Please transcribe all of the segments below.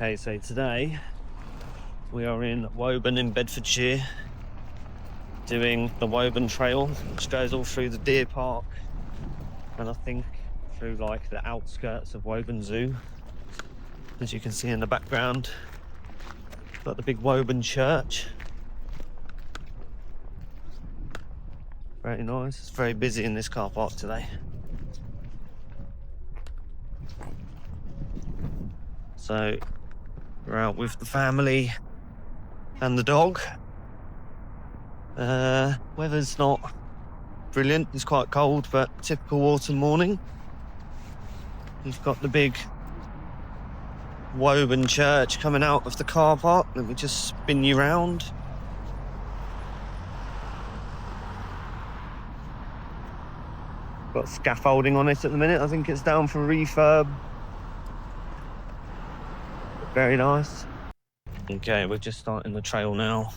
Okay, so today we are in Woburn in Bedfordshire doing the Woburn Trail, which goes all through the Deer Park and I think through like the outskirts of Woburn Zoo. As you can see in the background, got the big Woburn church. Very nice. It's very busy in this car park today. So we're out with the family and the dog. Weather's not brilliant, it's quite cold, but typical autumn morning. You've got the big Woburn church coming out of the car park. Let me just spin you round. Got scaffolding on it at the minute. I think it's down for refurb. Very nice. Okay, we're just starting the trail now.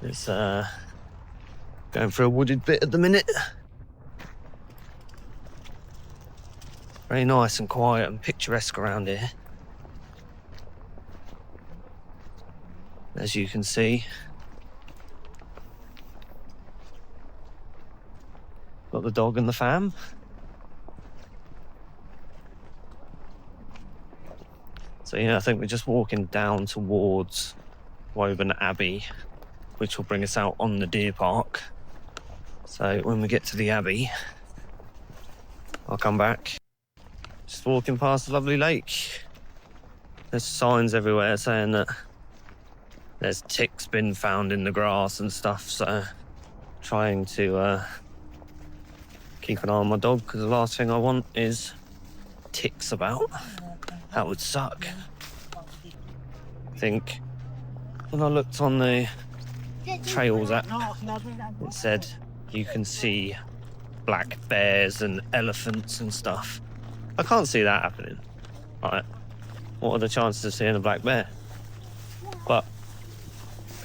It's going through a wooded bit at the minute. Very nice and quiet and picturesque around here. As you can see. Got the dog and the fam. So yeah, I think we're just walking down towards Woburn Abbey, which will bring us out on the Deer Park. So when we get to the Abbey, I'll come back. Just walking past the lovely lake. There's signs everywhere saying that there's ticks been found in the grass and stuff, so trying to keep an eye on my dog, because the last thing I want is ticks about. That would suck. I think when I looked on the Trails app, it said you can see black bears and elephants and stuff. I can't see that happening. Right. What are the chances of seeing a black bear? But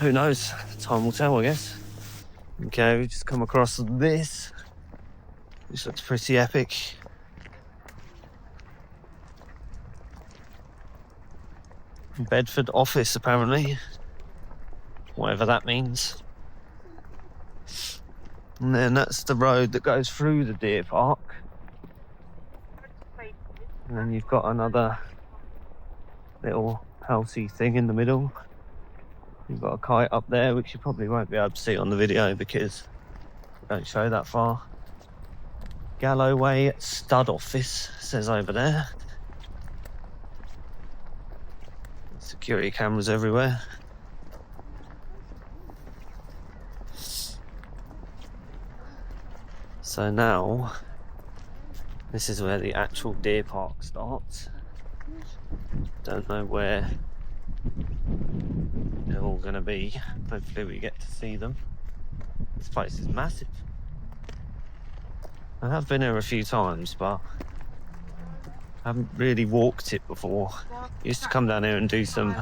who knows? Time will tell, I guess. Okay, we just come across this. This looks pretty epic. Bedford office, apparently. Whatever that means. And then that's the road that goes through the Deer Park. And then you've got another little housey thing in the middle. You've got a kite up there, which you probably won't be able to see on the video because we don't show that far. Galloway Stud Office says over there. Security cameras everywhere. So now, this is where the actual Deer Park starts. Don't know where they're all going to be. Hopefully we get to see them. This place is massive. I have been here a few times, but I haven't really walked it before. Used to come down here and do some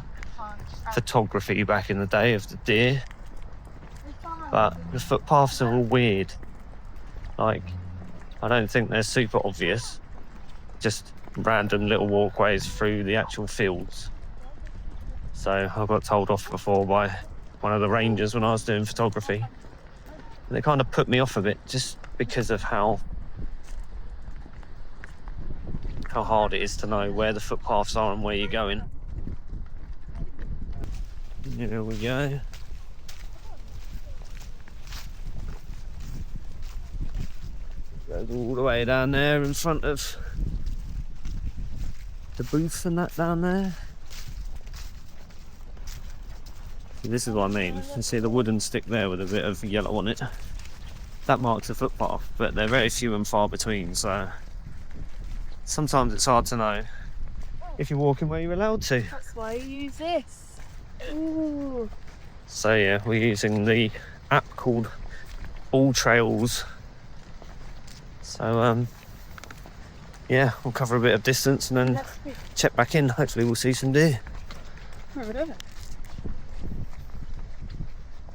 photography back in the day of the deer. But the footpaths are all weird. Like, I don't think they're super obvious. Just random little walkways through the actual fields. So I got told off before by one of the rangers when I was doing photography. And they kind of put me off a bit just because of how hard it is to know where the footpaths are and where you're going. Here we go. Goes all the way down there in front of the booth and that down there. This is what I mean. You see the wooden stick there with a bit of yellow on it. That marks a footpath, but they're very few and far between, so sometimes it's hard to know if you're walking where you're allowed to. That's why you use this. Ooh. So yeah, we're using the app called All Trails. So yeah, we'll cover a bit of distance and then check back in. Hopefully we'll see some deer.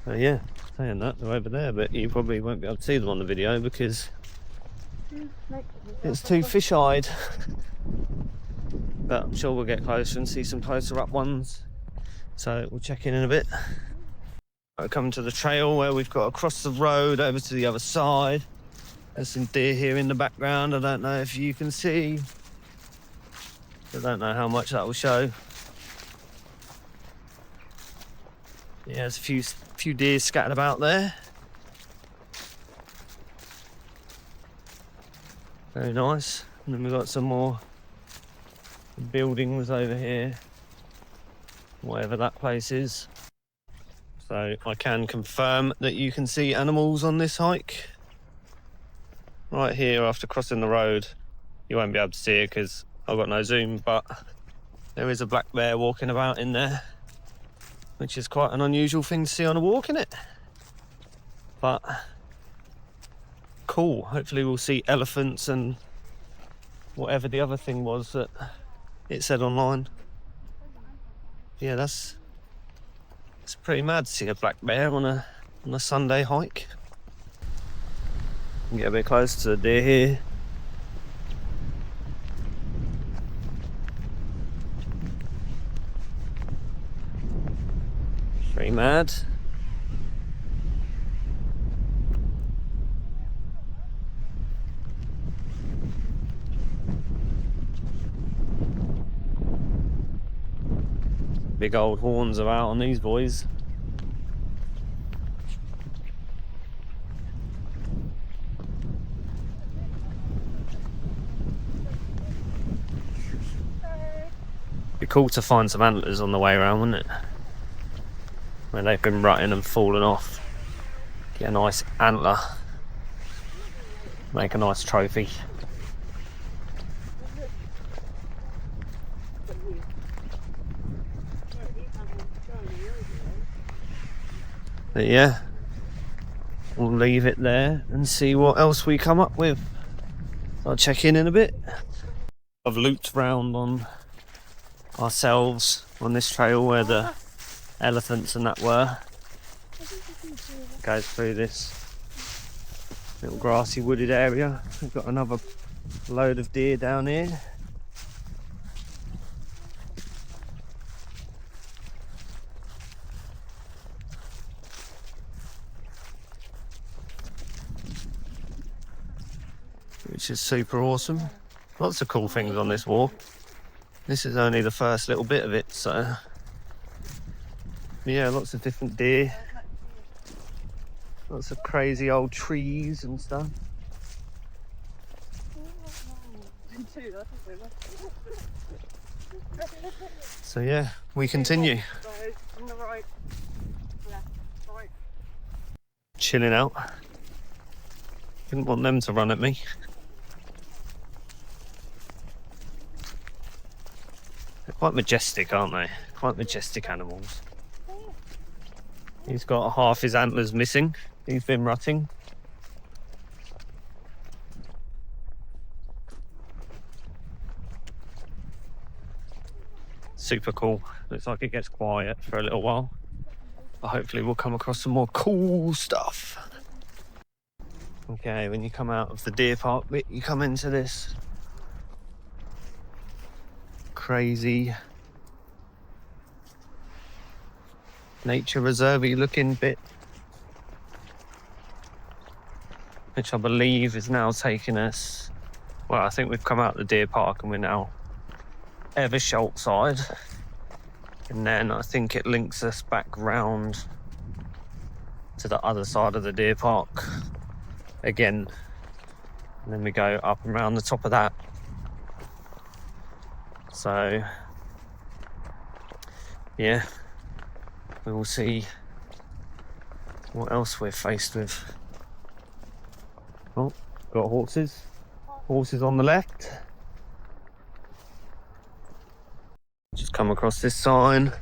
So yeah, saying that, they're over there, but you probably won't be able to see them on the video because it's too fish-eyed. but I'm sure we'll get closer and see some closer up ones. So we'll check in a bit. We're coming to the trail where we've got to cross the road over to the other side. There's some deer here in the background. I don't know if you can see. I don't know how much that will show. Yeah, there's a few deer scattered about there. Very nice. And then we've got some more buildings over here, whatever that place is. So I can confirm that you can see animals on this hike. Right here, after crossing the road, you won't be able to see it because I've got no zoom, but there is a black bear walking about in there, which is quite an unusual thing to see on a walk, isn't it? But cool. Hopefully we'll see elephants and whatever the other thing was that it said online. Yeah, it's pretty mad to see a black bear on a Sunday hike. Get a bit closer to the deer here. Pretty mad. Big old horns are out on these boys. Be cool to find some antlers on the way around, wouldn't it? Where they've been rutting and falling off. Get a nice antler. Make a nice trophy. But yeah, we'll leave it there and see what else we come up with. I'll check in a bit. I've looped round on ourselves on this trail where the elephants and that were. Goes through this little grassy wooded area. We've got another load of deer down here. Which is super awesome. Lots of cool things on this walk. This is only the first little bit of it, so yeah, lots of different deer. Lots of crazy old trees and stuff. So yeah, we continue. Chilling out. Didn't want them to run at me. They're quite majestic, aren't they? Quite majestic animals. He's got half his antlers missing. He's been rutting. Super cool. Looks like it gets quiet for a little while. But hopefully we'll come across some more cool stuff. Okay, when you come out of the deer park bit, you come into this crazy nature reserve-y looking bit, which I believe is now taking us, well, I think we've come out the deer park and we're now Eversholt side, and then I think it links us back round to the other side of the deer park again, and then we go up and around the top of that. So yeah, we will see what else we're faced with. Oh, got horses on the left. Just come across this sign.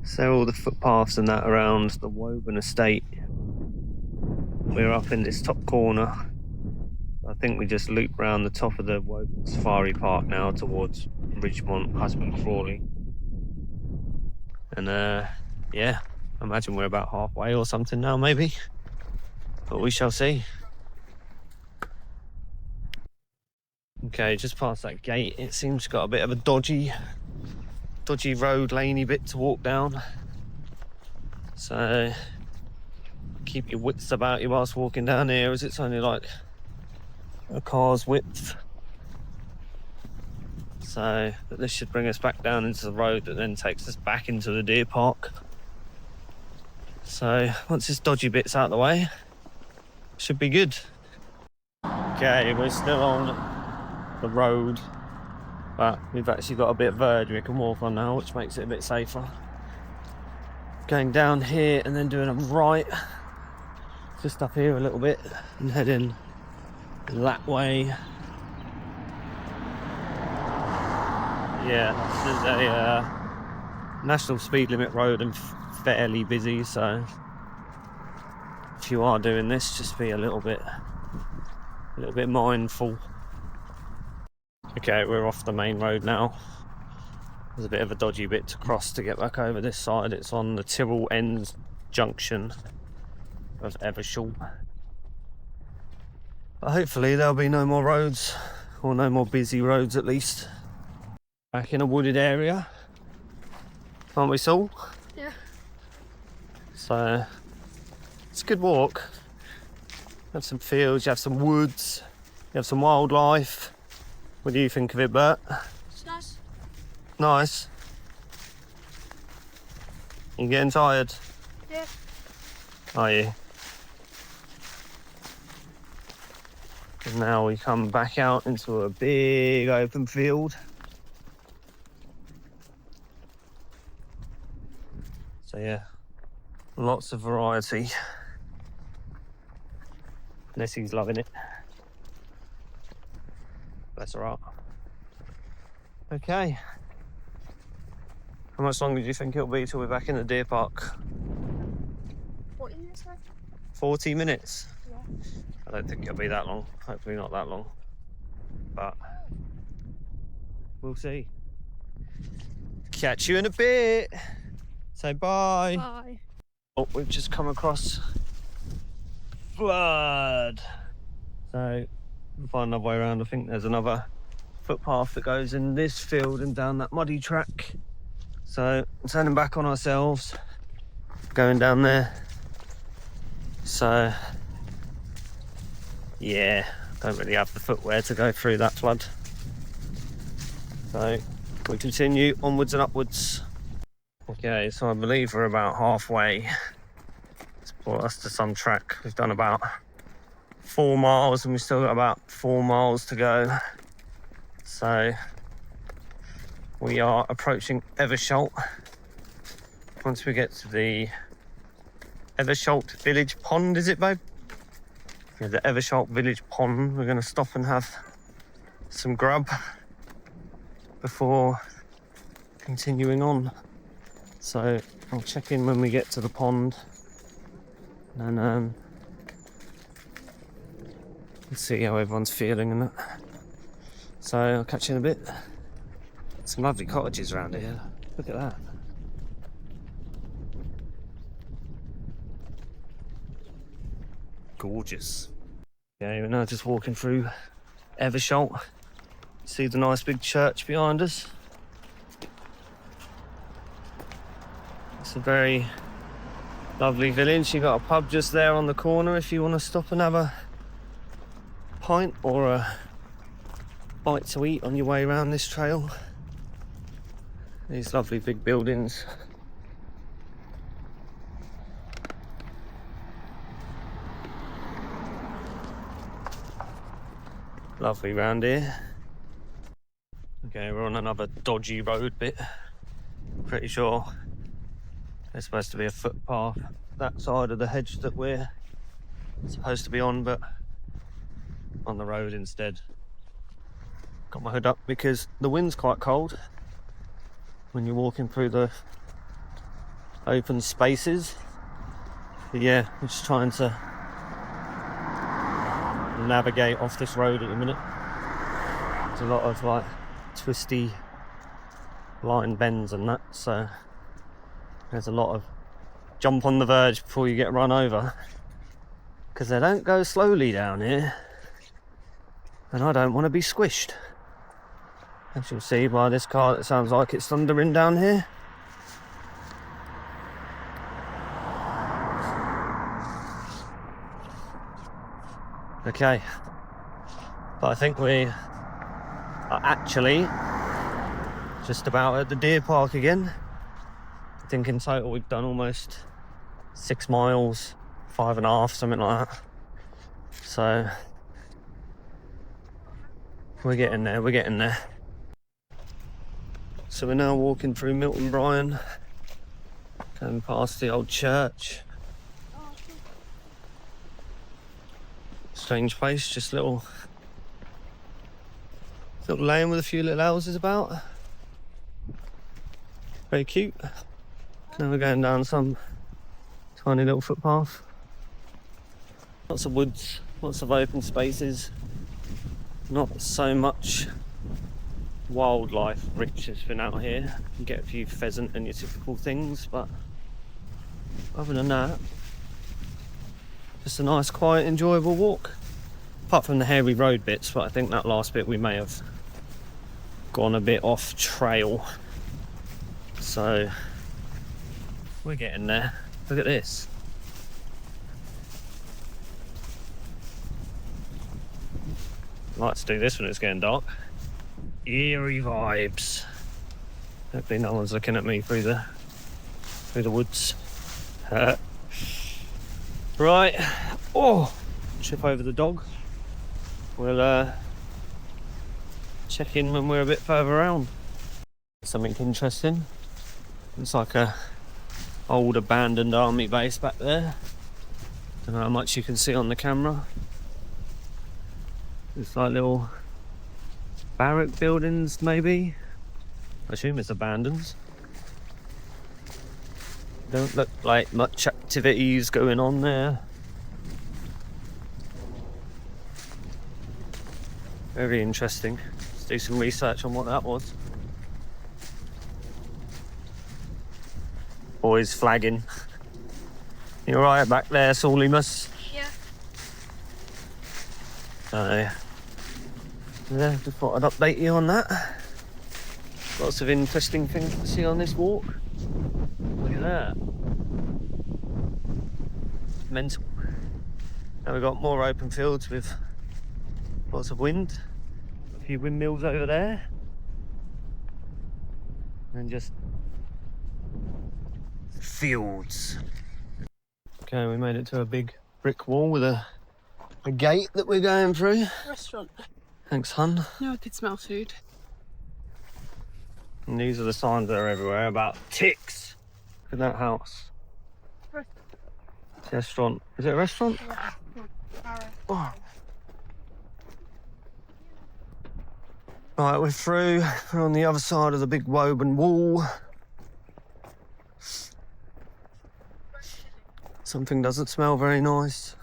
So all the footpaths and that around the Woburn estate. We're up in this top corner. I think we just loop round the top of the Woburn Safari Park now towards Ridgemont, Husband Crawley. And yeah, I imagine we're about halfway or something now, maybe. But we shall see. Okay, just past that gate, it seems got a bit of a dodgy road, laney bit to walk down. So keep your wits about you whilst walking down here, as it's only like a car's width. So but this should bring us back down into the road that then takes us back into the deer park. So once this dodgy bit's out of the way, should be good. Okay, we're still on the road, but we've actually got a bit of verge we can walk on now, which makes it a bit safer. Going down here and then doing a right, just up here a little bit, and heading that way. Yeah, this is a national speed limit road and fairly busy, so if you are doing this, just be a little bit mindful. Okay, we're off the main road now. There's a bit of a dodgy bit to cross to get back over this side. It's on the Tyrrell Ends junction of Evershall. But hopefully there'll be no more roads, or no more busy roads at least. Back in a wooded area, aren't we, Saul? Yeah. So it's a good walk. You have some fields, you have some woods, you have some wildlife. What do you think of it, Bert? It's nice. Nice. You getting tired? Yeah. Are you? And now we come back out into a big open field. So yeah, lots of variety. Nessie's loving it. Bless her heart. Okay. How much longer do you think it'll be till we're back in the deer park? 40 minutes, right? 40 minutes? Yeah. I don't think it'll be that long. Hopefully not that long. But we'll see. Catch you in a bit. Say bye. Bye. Oh, we've just come across flood. So we'll find another way around. I think there's another footpath that goes in this field and down that muddy track. So turning back on ourselves, going down there. So yeah, don't really have the footwear to go through that flood. So we continue onwards and upwards. Okay, so I believe we're about halfway. It's brought us to some track. We've done about 4 miles and we've still got about 4 miles to go. So we are approaching Evershall. Once we get to the Evershall Village Pond, is it, babe? Yeah, the Evershall Village Pond. We're going to stop and have some grub before continuing on. So I'll check in when we get to the pond and let's see how everyone's feeling and that. So I'll catch you in a bit. Some lovely cottages around here. Look at that. Gorgeous. Yeah, we're now just walking through Evershall. See the nice big church behind us. It's a very lovely village. You've got a pub just there on the corner if you want to stop and have a pint or a bite to eat on your way around this trail. These lovely big buildings. Lovely round here. Okay, we're on another dodgy road bit. Pretty sure there's supposed to be a footpath that side of the hedge that we're supposed to be on, but on the road instead. Got my hood up because the wind's quite cold when you're walking through the open spaces. But yeah, we're just trying to navigate off this road at the minute. There's a lot of like twisty line bends and that, so there's a lot of jump on the verge before you get run over, because they don't go slowly down here. and I don't want to be squished. As you'll see by this car, it sounds like it's thundering down here. Okay, but I think we are actually just about at the deer park again. I think in total we've done almost 6 miles, 5.5, something like that. So we're getting there, we're getting there. So we're now walking through Milton Bryan, going past the old church. Strange place, just little lane with a few little houses about. Very cute. Now we're going down some tiny little footpath. Lots of woods, lots of open spaces. Not so much wildlife richness been out here. You can get a few pheasant and your typical things, but other than that, just a nice, quiet, enjoyable walk. Apart from the hairy road bits, but I think that last bit we may have gone a bit off trail. So we're getting there. Look at this. I like to do this when it's getting dark. Eerie vibes. Hopefully no one's looking at me through the woods. Right. Oh, trip over the dog. We'll check in when we're a bit further around. Something interesting. It's like a old abandoned army base back there. Don't know how much you can see on the camera. It's like little barrack buildings, maybe. I assume it's abandoned. Don't look like much activities going on there. Very interesting. Let's do some research on what that was. Boys flagging. You alright back there, Solimus? Yeah. Yeah, just thought I'd update you on that. Lots of interesting things to see on this walk. Look at that. Mental. Now we've got more open fields with lots of wind. A few windmills over there. And just fields. Okay, we made it to a big brick wall with a gate that we're going through. Restaurant. Thanks, hun. No, I could smell food. And these are the signs that are everywhere about ticks. Look at that house. Restaurant. Is it a restaurant? Yeah. Oh. Right, we're through. We're on the other side of the big Woburn wall. Something doesn't smell very nice.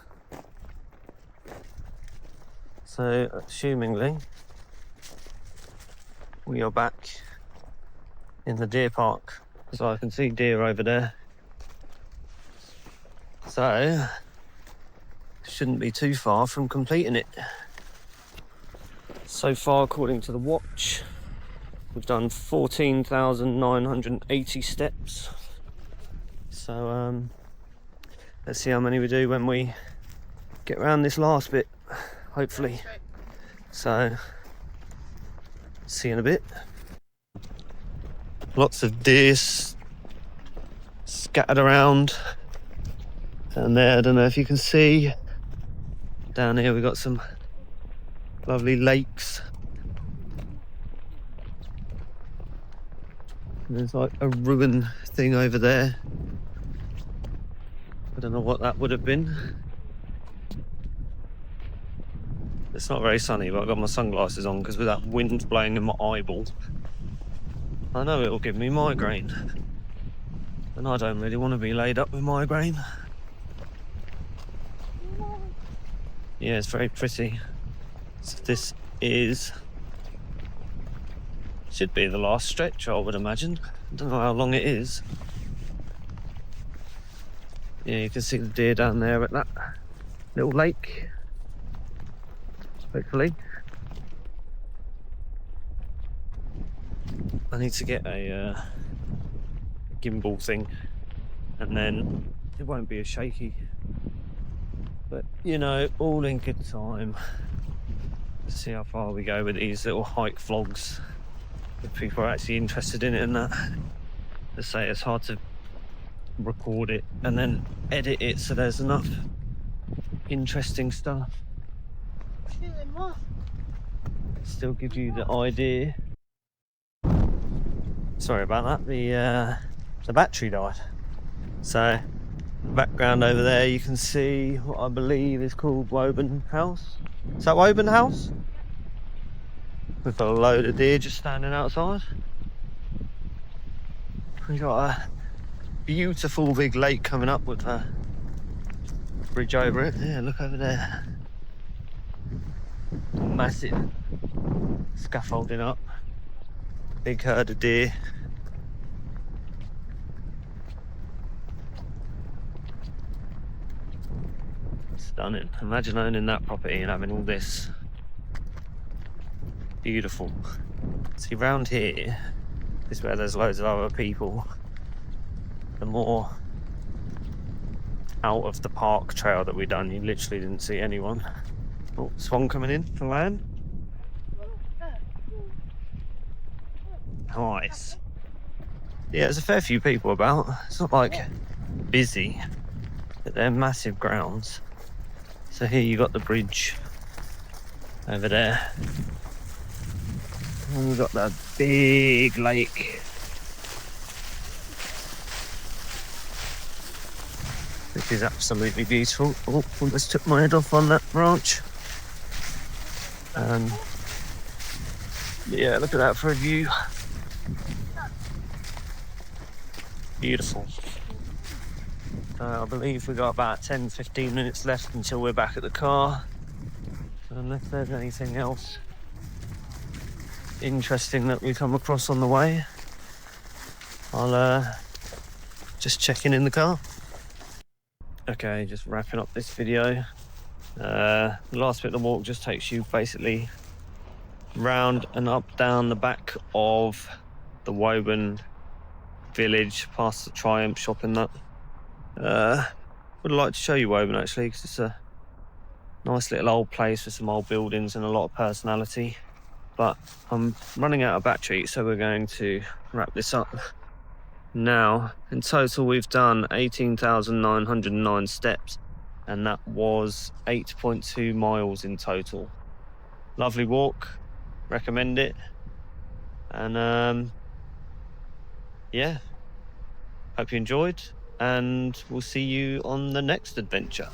So, assumingly, we are back in the deer park. So I can see deer over there. So, shouldn't be too far from completing it. So far, according to the watch, we've done 14,980 steps. So, let's see how many we do when we get around this last bit, hopefully. So, see you in a bit. Lots of deer scattered around. Down there, I don't know if you can see. Down here we've got some lovely lakes. And there's like a ruin thing over there. I don't know what that would have been. It's not very sunny, but I've got my sunglasses on because with that wind blowing in my eyeball, I know it'll give me migraine. And I don't really want to be laid up with migraine. Yeah, it's very pretty. So this should be the last stretch, I would imagine. I don't know how long it is. Yeah, you can see the deer down there at that little lake. Hopefully. I need to get a gimbal thing, and then it won't be as shaky. But you know, all in good time. Let's see how far we go with these little hike vlogs. If people are actually interested in it and that. Let's say it's hard to record it and then edit it so there's enough interesting stuff. Feeling what? Still give you the idea. Sorry about that. The battery died. So background over there, you can see what I believe is called Woburn House. Is that Woburn House? We've got a load of deer just standing outside. We've got a beautiful big lake coming up with a bridge over it. Yeah, look over there. Massive scaffolding up. Big herd of deer. Stunning. Imagine owning that property and having all this. Beautiful. See, round here is where there's loads of other people. The more out of the park trail that we've done, you literally didn't see anyone. Oh, swan coming in to land. Nice. Yeah, there's a fair few people about. It's not like busy, but they're massive grounds. So here you got the bridge over there. And we've got that big lake. Which is absolutely beautiful. Oh, I just took my head off on that branch. Yeah, look at that for a view. Beautiful. I believe we've got about 10-15 minutes left until we're back at the car. Unless there's anything else interesting that we come across on the way, I'll just check in the car. Okay, just wrapping up this video. The last bit of the walk just takes you basically round and up down the back of the Woburn village, past the Triumph shop and that. Would like to show you Woburn actually, because it's a nice little old place with some old buildings and a lot of personality. But I'm running out of battery, so we're going to wrap this up now. In total, we've done 18,909 steps, and that was 8.2 miles in total. Lovely walk, recommend it. And yeah, hope you enjoyed, and we'll see you on the next adventure.